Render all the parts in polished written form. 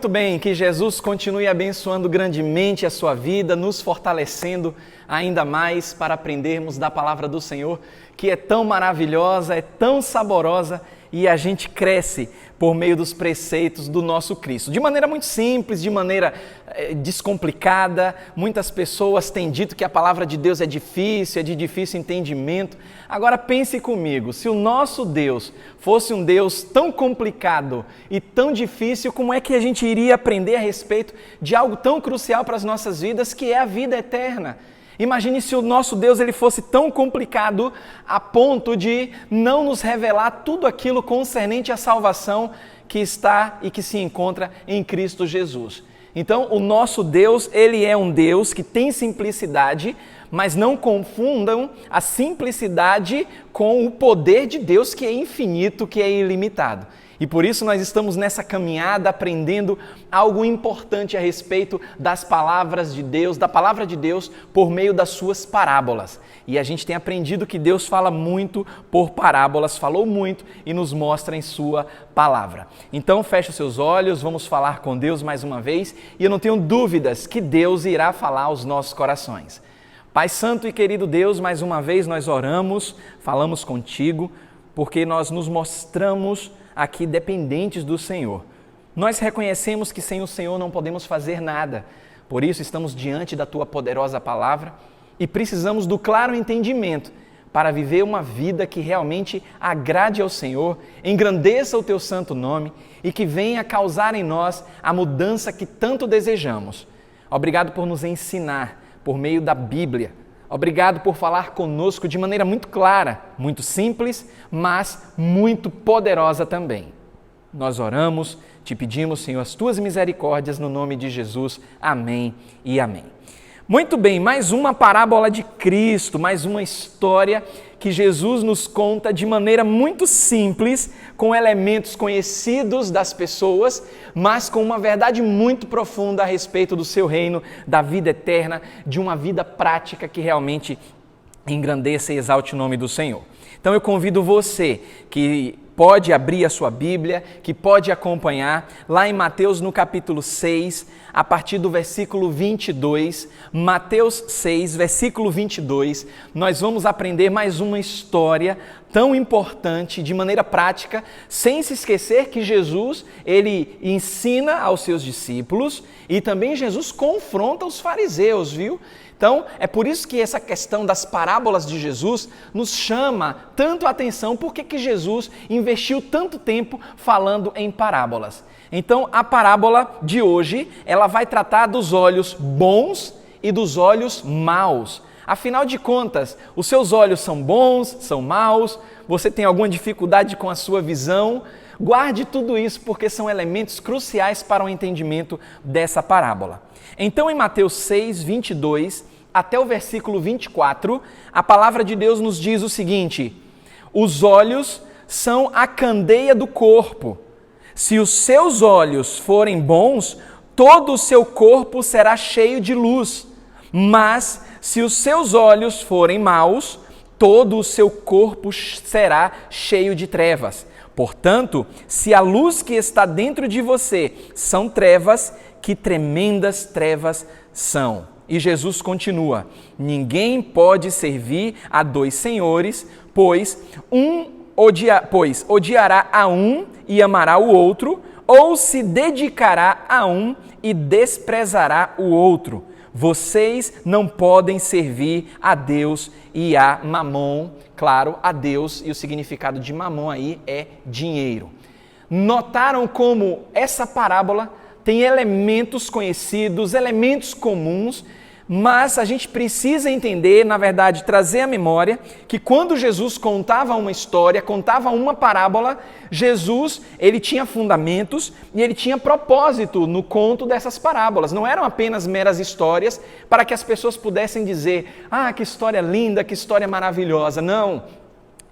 Muito bem, que Jesus continue abençoando grandemente a sua vida, nos fortalecendo ainda mais para aprendermos da palavra do Senhor, que é tão maravilhosa, é tão saborosa e a gente cresce por meio dos preceitos do nosso Cristo. De maneira muito simples, de maneira descomplicada, muitas pessoas têm dito que a palavra de Deus é de difícil entendimento. Agora pense comigo, se o nosso Deus fosse um Deus tão complicado e tão difícil, como é que a gente iria aprender a respeito de algo tão crucial para as nossas vidas, que é a vida eterna? Imagine se o nosso Deus ele fosse tão complicado a ponto de não nos revelar tudo aquilo concernente à salvação que está e que se encontra em Cristo Jesus. Então, o nosso Deus, ele é um Deus que tem simplicidade, mas não confundam a simplicidade com o poder de Deus, que é infinito, que é ilimitado. E por isso nós estamos nessa caminhada aprendendo algo importante a respeito das palavras de Deus, da palavra de Deus por meio das suas parábolas. E a gente tem aprendido que Deus fala muito por parábolas, falou muito e nos mostra em sua palavra. Então feche os seus olhos, vamos falar com Deus mais uma vez e eu não tenho dúvidas que Deus irá falar aos nossos corações. Pai Santo e querido Deus, mais uma vez nós oramos, falamos contigo, porque nós nos mostramos aqui dependentes do Senhor. Nós reconhecemos que sem o Senhor não podemos fazer nada. Por isso estamos diante da Tua poderosa palavra e precisamos do claro entendimento para viver uma vida que realmente agrade ao Senhor, engrandeça o Teu santo nome e que venha causar em nós a mudança que tanto desejamos. Obrigado por nos ensinar por meio da Bíblia. Obrigado por falar conosco de maneira muito clara, muito simples, mas muito poderosa também. Nós oramos, te pedimos, Senhor, as Tuas misericórdias no nome de Jesus. Amém e amém. Muito bem, mais uma parábola de Cristo, mais uma história que Jesus nos conta de maneira muito simples, com elementos conhecidos das pessoas, mas com uma verdade muito profunda a respeito do seu reino, da vida eterna, de uma vida prática que realmente engrandeça e exalte o nome do Senhor. Então eu convido você que pode abrir a sua Bíblia, que pode acompanhar lá em Mateus no capítulo 6, a partir do versículo 22, Mateus 6, versículo 22, nós vamos aprender mais uma história tão importante de maneira prática, sem se esquecer que Jesus, ele ensina aos seus discípulos e também Jesus confronta os fariseus, viu? Então, é por isso que essa questão das parábolas de Jesus nos chama tanto a atenção, porque que Jesus investiu tanto tempo falando em parábolas. Então, a parábola de hoje, ela vai tratar dos olhos bons e dos olhos maus. Afinal de contas, os seus olhos são bons, são maus, você tem alguma dificuldade com a sua visão? Guarde tudo isso, porque são elementos cruciais para o entendimento dessa parábola. Então, em Mateus 6, 22, até o versículo 24, a palavra de Deus nos diz o seguinte: os olhos são a candeia do corpo. Se os seus olhos forem bons, todo o seu corpo será cheio de luz. Mas, se os seus olhos forem maus, todo o seu corpo será cheio de trevas. Portanto, se a luz que está dentro de você são trevas, que tremendas trevas são. E Jesus continua: ninguém pode servir a dois senhores, pois odiará a um e amará o outro, ou se dedicará a um e desprezará o outro. Vocês não podem servir a Deus e a Mamon. Claro, a Deus, e o significado de Mamon aí é dinheiro. Notaram como essa parábola tem elementos conhecidos, elementos comuns, mas a gente precisa entender, na verdade, trazer à memória que quando Jesus contava uma história, contava uma parábola, Jesus, ele tinha fundamentos e ele tinha propósito no conto dessas parábolas. Não eram apenas meras histórias para que as pessoas pudessem dizer: ah, que história linda, que história maravilhosa. Não.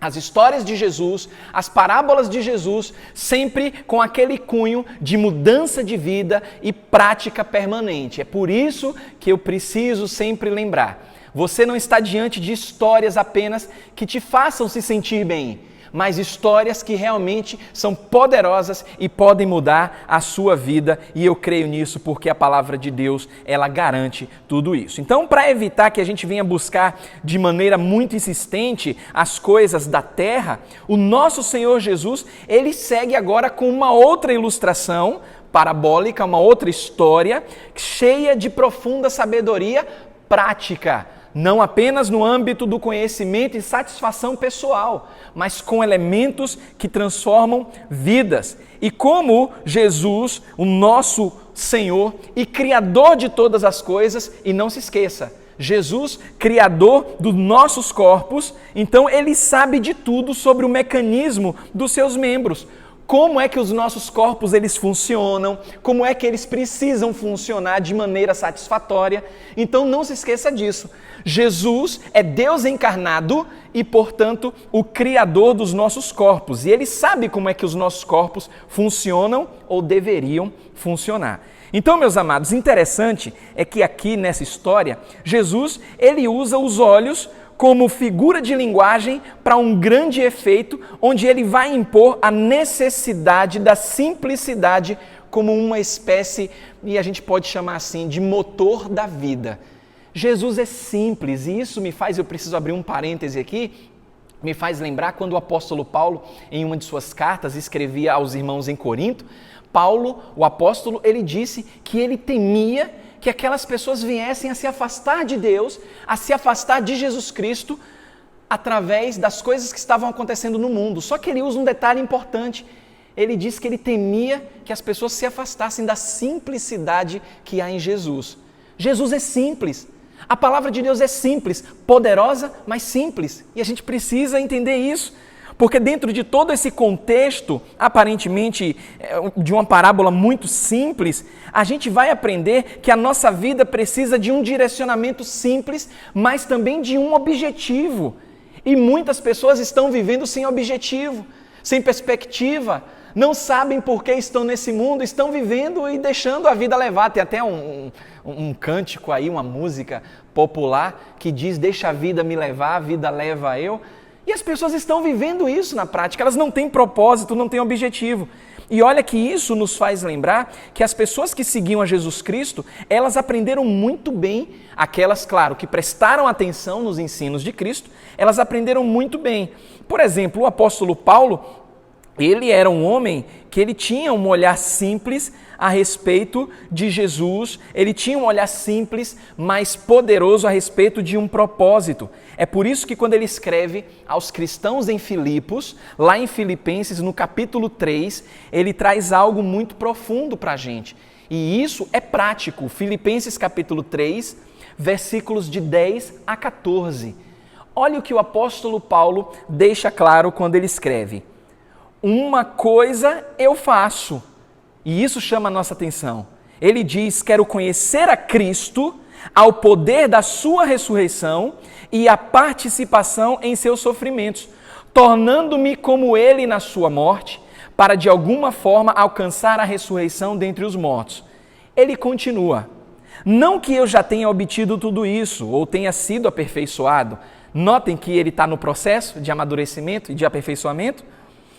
As histórias de Jesus, as parábolas de Jesus, sempre com aquele cunho de mudança de vida e prática permanente. É por isso que eu preciso sempre lembrar: você não está diante de histórias apenas que te façam se sentir bem, mas histórias que realmente são poderosas e podem mudar a sua vida, e eu creio nisso porque a palavra de Deus, ela garante tudo isso. Então, para evitar que a gente venha buscar de maneira muito insistente as coisas da terra, o nosso Senhor Jesus, ele segue agora com uma outra ilustração parabólica, uma outra história cheia de profunda sabedoria prática, não apenas no âmbito do conhecimento e satisfação pessoal, mas com elementos que transformam vidas. E como Jesus, o nosso Senhor e Criador de todas as coisas, e não se esqueça, Jesus, Criador dos nossos corpos, então ele sabe de tudo sobre o mecanismo dos seus membros. Como é que os nossos corpos eles funcionam, como é que eles precisam funcionar de maneira satisfatória. Então não se esqueça disso. Jesus é Deus encarnado e, portanto, o Criador dos nossos corpos. E ele sabe como é que os nossos corpos funcionam ou deveriam funcionar. Então, meus amados, interessante é que aqui nessa história, Jesus ele usa os olhos como figura de linguagem para um grande efeito, onde ele vai impor a necessidade da simplicidade como uma espécie, e a gente pode chamar assim, de motor da vida. Jesus é simples, e isso me faz, eu preciso abrir um parêntese aqui, me faz lembrar quando o apóstolo Paulo, em uma de suas cartas, escrevia aos irmãos em Corinto. Paulo, o apóstolo, ele disse que ele temia que aquelas pessoas viessem a se afastar de Deus, a se afastar de Jesus Cristo, através das coisas que estavam acontecendo no mundo. Só que ele usa um detalhe importante. Ele diz que ele temia que as pessoas se afastassem da simplicidade que há em Jesus. Jesus é simples. A palavra de Deus é simples, poderosa, mas simples. E a gente precisa entender isso. Porque dentro de todo esse contexto, aparentemente de uma parábola muito simples, a gente vai aprender que a nossa vida precisa de um direcionamento simples, mas também de um objetivo. E muitas pessoas estão vivendo sem objetivo, sem perspectiva, não sabem por que estão nesse mundo, estão vivendo e deixando a vida levar. Tem até um cântico aí, uma música popular que diz: deixa a vida me levar, a vida leva eu. E as pessoas estão vivendo isso na prática, elas não têm propósito, não têm objetivo. E olha que isso nos faz lembrar que as pessoas que seguiam a Jesus Cristo, elas aprenderam muito bem, aquelas, claro, que prestaram atenção nos ensinos de Cristo, elas aprenderam muito bem. Por exemplo, o apóstolo Paulo, ele era um homem que ele tinha um olhar simples a respeito de Jesus, ele tinha um olhar simples, mas poderoso a respeito de um propósito. É por isso que quando ele escreve aos cristãos em Filipos, lá em Filipenses, no capítulo 3, ele traz algo muito profundo para a gente. E isso é prático. Filipenses capítulo 3, versículos de 10 a 14. Olha o que o apóstolo Paulo deixa claro quando ele escreve: uma coisa eu faço, e isso chama a nossa atenção. Ele diz: quero conhecer a Cristo, ao poder da sua ressurreição e a participação em seus sofrimentos, tornando-me como ele na sua morte, para de alguma forma alcançar a ressurreição dentre os mortos. Ele continua: não que eu já tenha obtido tudo isso, ou tenha sido aperfeiçoado. Notem que ele está no processo de amadurecimento e de aperfeiçoamento.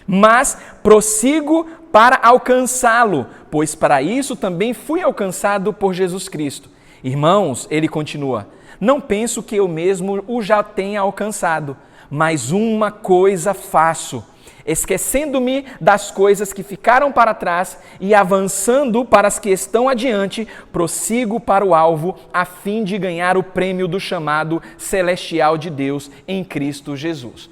Mas prossigo para alcançá-lo, pois para isso também fui alcançado por Jesus Cristo. Irmãos, ele continua: não penso que eu mesmo o já tenha alcançado, mas uma coisa faço, esquecendo-me das coisas que ficaram para trás e avançando para as que estão adiante, prossigo para o alvo, a fim de ganhar o prêmio do chamado celestial de Deus em Cristo Jesus.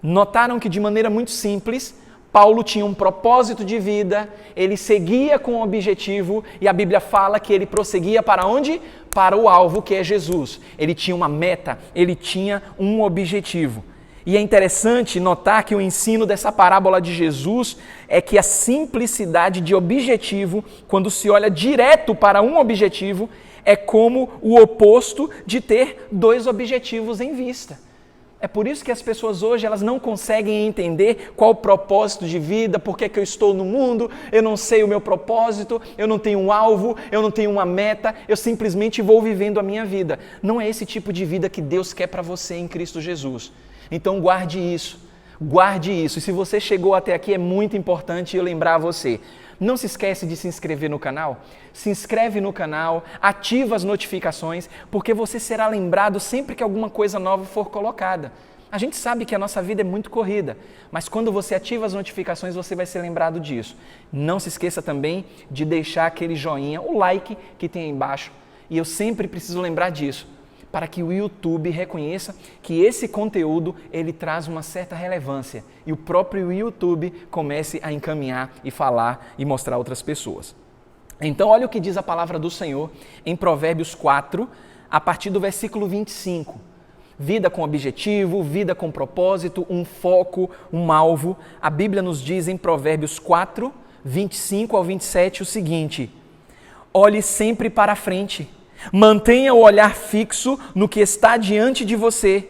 Notaram que de maneira muito simples, Paulo tinha um propósito de vida, ele seguia com um objetivo e a Bíblia fala que ele prosseguia para onde? Para o alvo, que é Jesus. Ele tinha uma meta, ele tinha um objetivo. E é interessante notar que o ensino dessa parábola de Jesus é que a simplicidade de objetivo, quando se olha direto para um objetivo, é como o oposto de ter dois objetivos em vista. É por isso que as pessoas hoje elas não conseguem entender qual o propósito de vida, por que eu estou no mundo, eu não sei o meu propósito, eu não tenho um alvo, eu não tenho uma meta, eu simplesmente vou vivendo a minha vida. Não é esse tipo de vida que Deus quer para você em Cristo Jesus. Então guarde isso, Guarde isso. E se você chegou até aqui, é muito importante eu lembrar você. Não se esquece de se inscrever no canal. Se inscreve no canal, ativa as notificações, porque você será lembrado sempre que alguma coisa nova for colocada. A gente sabe que a nossa vida é muito corrida, mas quando você ativa as notificações, você vai ser lembrado disso. Não se esqueça também de deixar aquele joinha, o like que tem aí embaixo. E eu sempre preciso lembrar disso, para que o YouTube reconheça que esse conteúdo ele traz uma certa relevância e o próprio YouTube comece a encaminhar e falar e mostrar a outras pessoas. Então, olha o que diz a palavra do Senhor em Provérbios 4, a partir do versículo 25. Vida com objetivo, vida com propósito, um foco, um alvo. A Bíblia nos diz em Provérbios 4, 25 ao 27 o seguinte: olhe sempre para a frente, mantenha o olhar fixo no que está diante de você.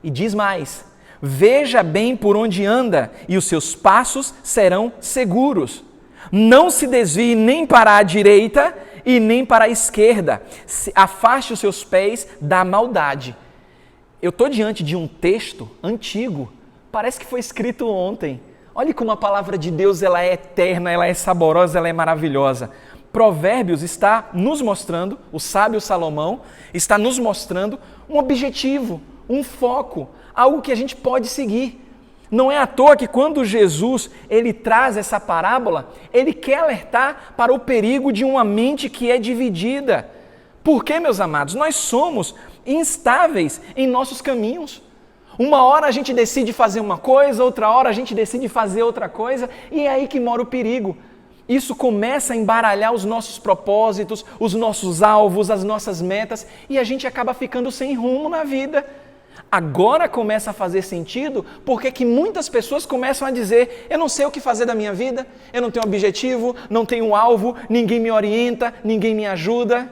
E diz mais: veja bem por onde anda e os seus passos serão seguros. Não se desvie nem para a direita e nem para a esquerda. Afaste os seus pés da maldade. Eu estou diante de um texto antigo, parece que foi escrito ontem. Olha como a palavra de Deus ela é eterna, ela é saborosa, ela é maravilhosa. Provérbios está nos mostrando, o sábio Salomão está nos mostrando um objetivo, um foco, algo que a gente pode seguir. Não é à toa que quando Jesus ele traz essa parábola, ele quer alertar para o perigo de uma mente que é dividida. Por quê, meus amados? Nós somos instáveis em nossos caminhos. Uma hora a gente decide fazer uma coisa, outra hora a gente decide fazer outra coisa, e é aí que mora o perigo. Isso começa a embaralhar os nossos propósitos, os nossos alvos, as nossas metas, e a gente acaba ficando sem rumo na vida. Agora começa a fazer sentido porque que muitas pessoas começam a dizer: eu não sei o que fazer da minha vida, eu não tenho objetivo, não tenho um alvo, ninguém me orienta, ninguém me ajuda.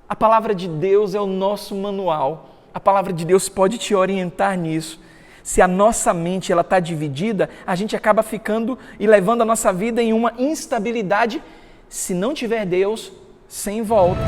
A palavra de Deus é o nosso manual. A palavra de Deus pode te orientar nisso. Se a nossa mente está dividida, a gente acaba ficando e levando a nossa vida em uma instabilidade, se não tiver Deus, sem volta.